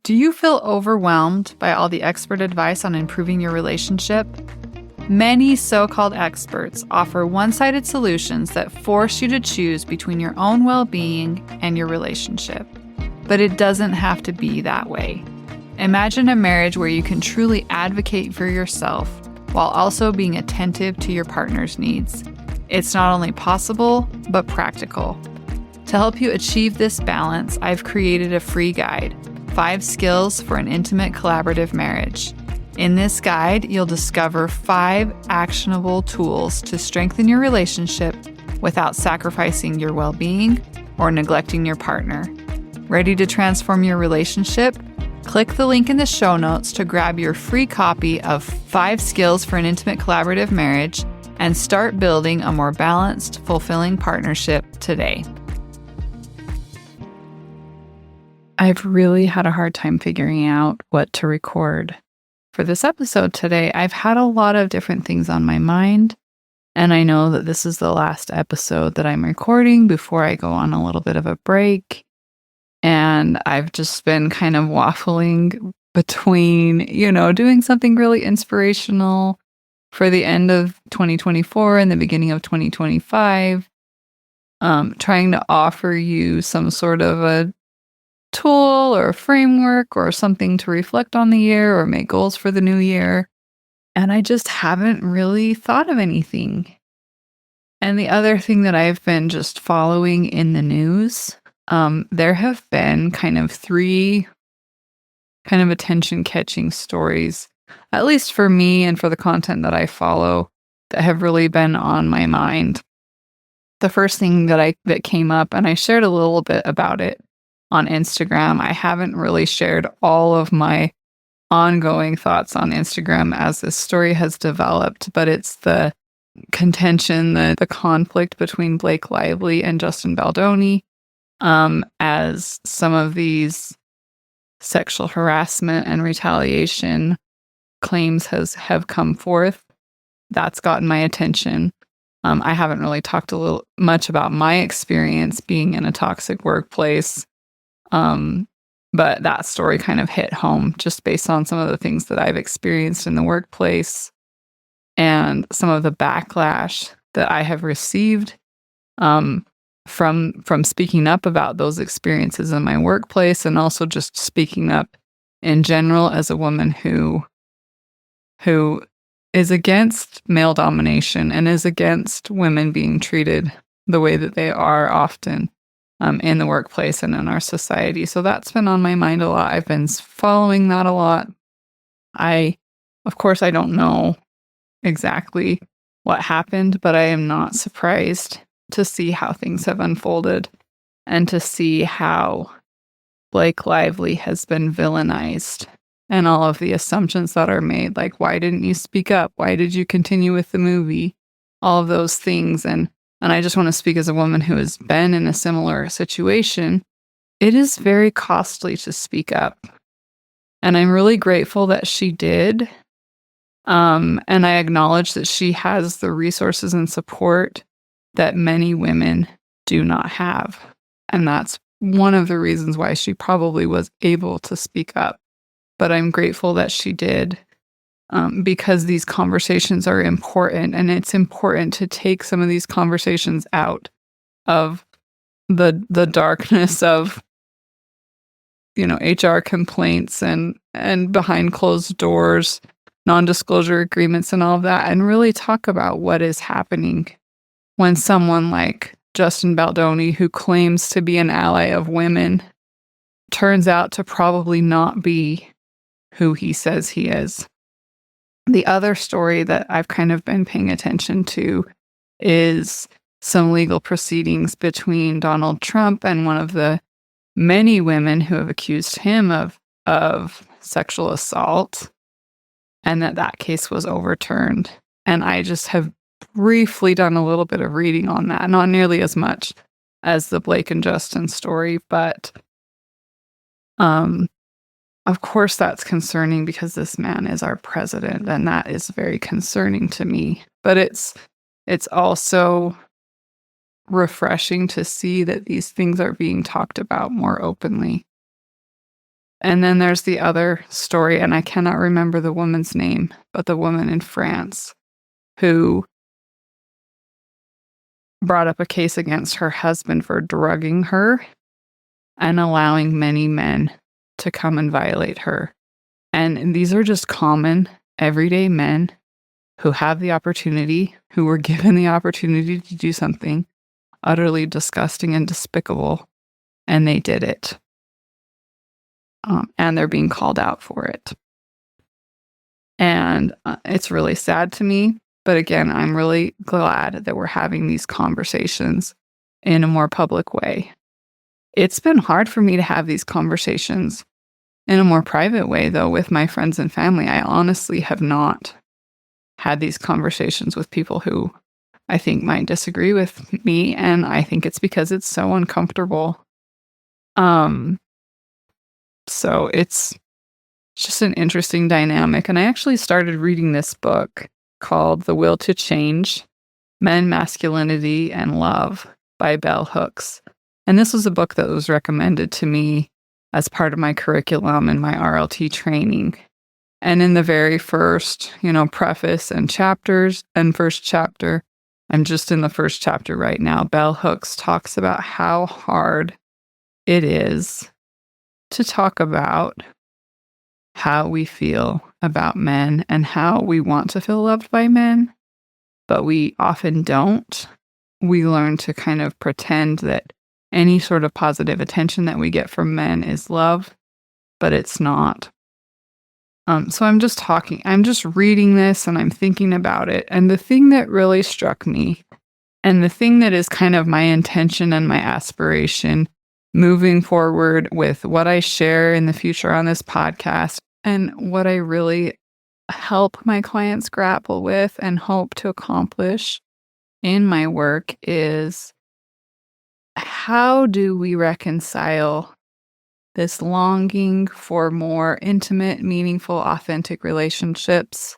Do you feel overwhelmed by all the expert advice on improving your relationship? Many so-called experts offer one-sided solutions that force you to choose between your own well-being and your relationship. But it doesn't have to be that way. Imagine a marriage where you can truly advocate for yourself while also being attentive to your partner's needs. It's not only possible, but practical. To help you achieve this balance, I've created a free guide, 5 Skills for an Intimate Collaborative Marriage. In this guide, you'll discover 5 actionable tools to strengthen your relationship without sacrificing your well-being or neglecting your partner. Ready to transform your relationship? Click the link in the show notes to grab your free copy of 5 Skills for an Intimate Collaborative Marriage and start building a more balanced, fulfilling partnership today. I've really had a hard time figuring out what to record for this episode today. I've had a lot of different things on my mind, and I know that this is the last episode that I'm recording before I go on a little bit of a break. And I've just been kind of waffling between, doing something really inspirational for the end of 2024 and the beginning of 2025, trying to offer you some sort of a tool or a framework or something to reflect on the year or make goals for the new year. And I just haven't really thought of anything. And the other thing that I've been just following in the news, there have been kind of 3 kind of attention-catching stories, at least for me and for the content that I follow, that have really been on my mind. The first thing that came up, and I shared a little bit about it on Instagram. I haven't really shared all of my ongoing thoughts on Instagram as this story has developed, but it's the contention, the conflict between Blake Lively and Justin Baldoni, as some of these sexual harassment and retaliation claims have come forth. That's gotten my attention. I haven't really talked much about my experience being in a toxic workplace. But that story kind of hit home just based on some of the things that I've experienced in the workplace and some of the backlash that I have received from speaking up about those experiences in my workplace, and also just speaking up in general as a woman who is against male domination and is against women being treated the way that they are often in the workplace and in our society. So that's been on my mind a lot. I've been following that a lot. Of course, I don't know exactly what happened, but I am not surprised to see how things have unfolded and to see how Blake Lively has been villainized and all of the assumptions that are made, like, why didn't you speak up? Why did you continue with the movie? All of those things. And I just want to speak as a woman who has been in a similar situation. It is very costly to speak up. And I'm really grateful that she did. And I acknowledge that she has the resources and support that many women do not have. And that's one of the reasons why she probably was able to speak up. But I'm grateful that she did. Because these conversations are important, and it's important to take some of these conversations out of the darkness of, HR complaints and behind closed doors, non-disclosure agreements and all of that, and really talk about what is happening when someone like Justin Baldoni, who claims to be an ally of women, turns out to probably not be who he says he is. The other story that I've kind of been paying attention to is some legal proceedings between Donald Trump and one of the many women who have accused him of sexual assault, and that case was overturned. And I just have briefly done a little bit of reading on that, not nearly as much as the Blake and Justin story, but of course, that's concerning because this man is our president, and that is very concerning to me. But it's also refreshing to see that these things are being talked about more openly. And then there's the other story, and I cannot remember the woman's name, but the woman in France who brought up a case against her husband for drugging her and allowing many men to come and violate her. And these are just common, everyday men who have the opportunity, who were given the opportunity to do something utterly disgusting and despicable, and they did it. And they're being called out for it. And it's really sad to me. But again, I'm really glad that we're having these conversations in a more public way. It's been hard for me to have these conversations in a more private way, though, with my friends and family. I honestly have not had these conversations with people who I think might disagree with me, and I think it's because it's so uncomfortable. So it's just an interesting dynamic. And I actually started reading this book called The Will to Change: Men, Masculinity, and Love by Bell Hooks. And this was a book that was recommended to me as part of my curriculum in my RLT training. And in the very first, preface and chapters and first chapter, I'm just in the first chapter right now, Bell Hooks talks about how hard it is to talk about how we feel about men and how we want to feel loved by men, but we often don't. We learn to kind of pretend that any sort of positive attention that we get from men is love, but it's not. So I'm just reading this and I'm thinking about it. And the thing that really struck me, and the thing that is kind of my intention and my aspiration moving forward with what I share in the future on this podcast, and what I really help my clients grapple with and hope to accomplish in my work, is how do we reconcile this longing for more intimate, meaningful, authentic relationships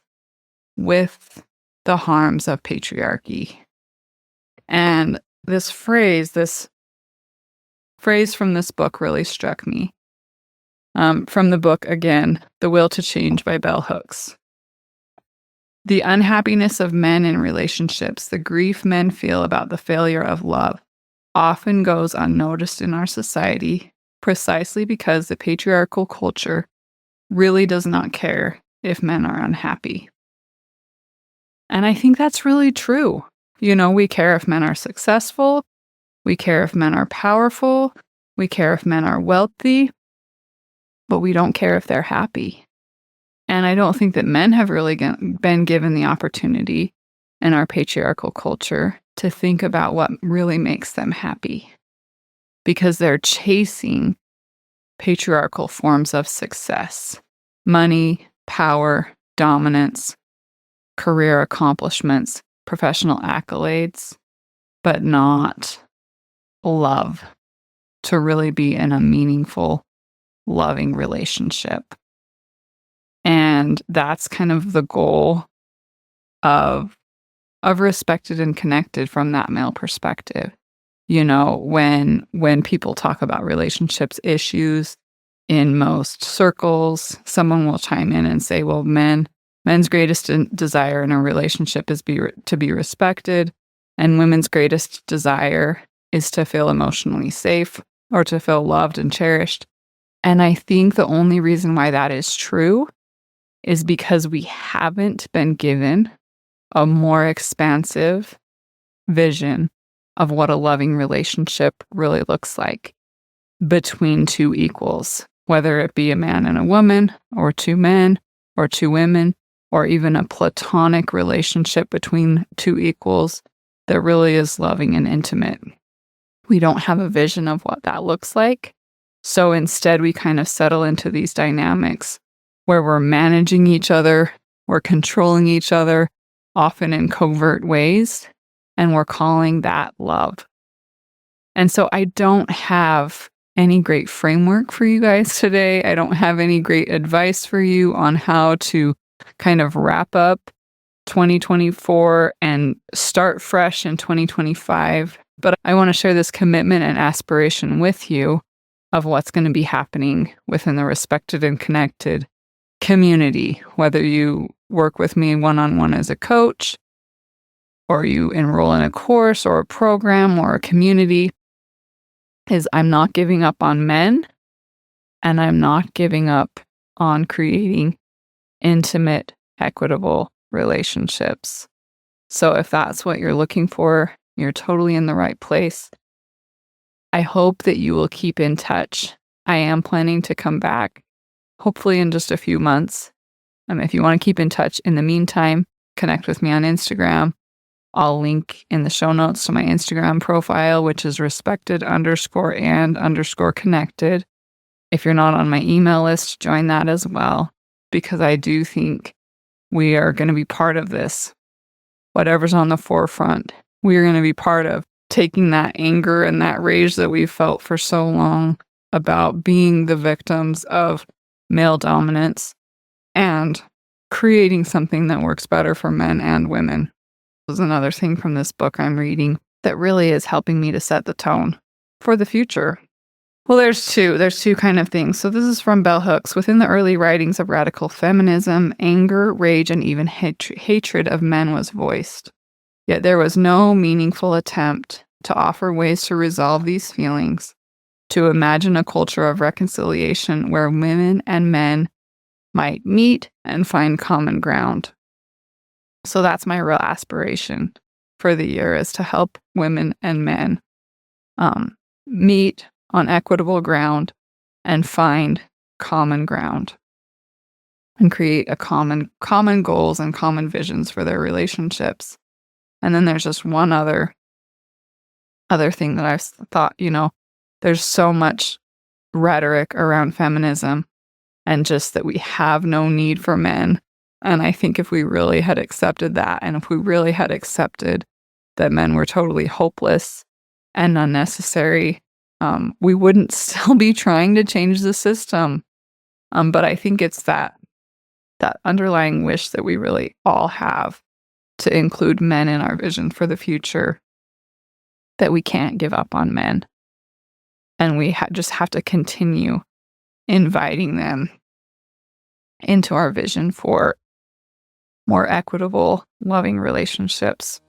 with the harms of patriarchy? And this phrase from this book really struck me. From the book, again, The Will to Change by Bell Hooks. The unhappiness of men in relationships, the grief men feel about the failure of love, often goes unnoticed in our society, precisely because the patriarchal culture really does not care if men are unhappy. And I think that's really true. We care if men are successful, we care if men are powerful, we care if men are wealthy, but we don't care if they're happy. And I don't think that men have really been given the opportunity in our patriarchal culture to think about what really makes them happy, because they're chasing patriarchal forms of success: money, power, dominance, career accomplishments, professional accolades, but not love, to really be in a meaningful, loving relationship. And that's kind of the goal of Respected and Connected from that male perspective. When people talk about relationships issues in most circles, someone will chime in and say, well, men's greatest desire in a relationship is to be respected, and women's greatest desire is to feel emotionally safe or to feel loved and cherished. And I think the only reason why that is true is because we haven't been given a more expansive vision of what a loving relationship really looks like between two equals, whether it be a man and a woman, or two men, or two women, or even a platonic relationship between two equals that really is loving and intimate. We don't have a vision of what that looks like. So instead, we kind of settle into these dynamics where we're managing each other, we're controlling each other, often in covert ways, and we're calling that love. And so I don't have any great framework for you guys today. I don't have any great advice for you on how to kind of wrap up 2024 and start fresh in 2025. But I want to share this commitment and aspiration with you of what's going to be happening within the respected and connected community, whether you work with me one-on-one as a coach, or you enroll in a course or a program or a community, is I'm not giving up on men, and I'm not giving up on creating intimate, equitable relationships. So if that's what you're looking for, you're totally in the right place. I hope that you will keep in touch. I am planning to come back, hopefully in just a few months. If you want to keep in touch in the meantime, connect with me on Instagram. I'll link in the show notes to my Instagram profile, which is respected_and_connected. If you're not on my email list, join that as well, because I do think we are going to be part of this. Whatever's on the forefront, we are going to be part of taking that anger and that rage that we've felt for so long about being the victims of male dominance and creating something that works better for men and women. This is another thing from this book I'm reading that really is helping me to set the tone for the future. Well, there's two kind of things. So this is from Bell Hooks. Within the early writings of radical feminism, anger, rage, and even hatred of men was voiced. Yet there was no meaningful attempt to offer ways to resolve these feelings, to imagine a culture of reconciliation where women and men might meet and find common ground. So that's my real aspiration for the year, is to help women and men meet on equitable ground and find common ground and create a common goals and common visions for their relationships. And then there's just one other thing that I've thought, there's so much rhetoric around feminism and just that we have no need for men. And I think if we really had accepted that, and if we really had accepted that men were totally hopeless and unnecessary, we wouldn't still be trying to change the system. But I think it's that underlying wish that we really all have to include men in our vision for the future, that we can't give up on men. And we just have to continue inviting them into our vision for more equitable, loving relationships.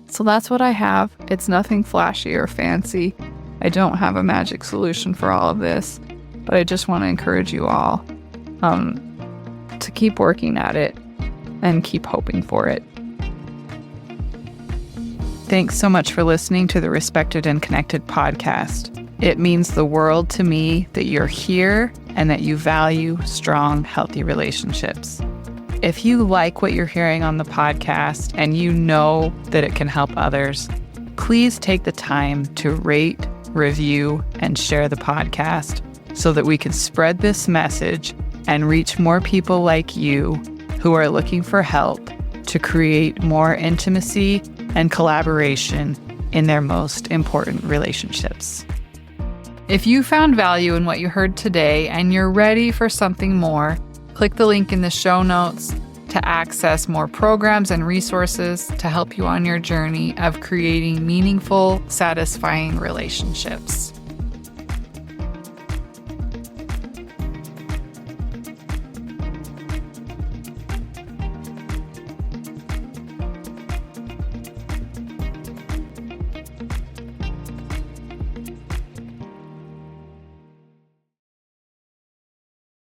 So that's what I have. It's nothing flashy or fancy. I don't have a magic solution for all of this, but I just want to encourage you all to keep working at it and keep hoping for it. Thanks so much for listening to the Respected and Connected podcast. It means the world to me that you're here and that you value strong, healthy relationships. If you like what you're hearing on the podcast and you know that it can help others, please take the time to rate, review, and share the podcast so that we can spread this message and reach more people like you who are looking for help to create more intimacy and collaboration in their most important relationships. If you found value in what you heard today and you're ready for something more, click the link in the show notes to access more programs and resources to help you on your journey of creating meaningful, satisfying relationships.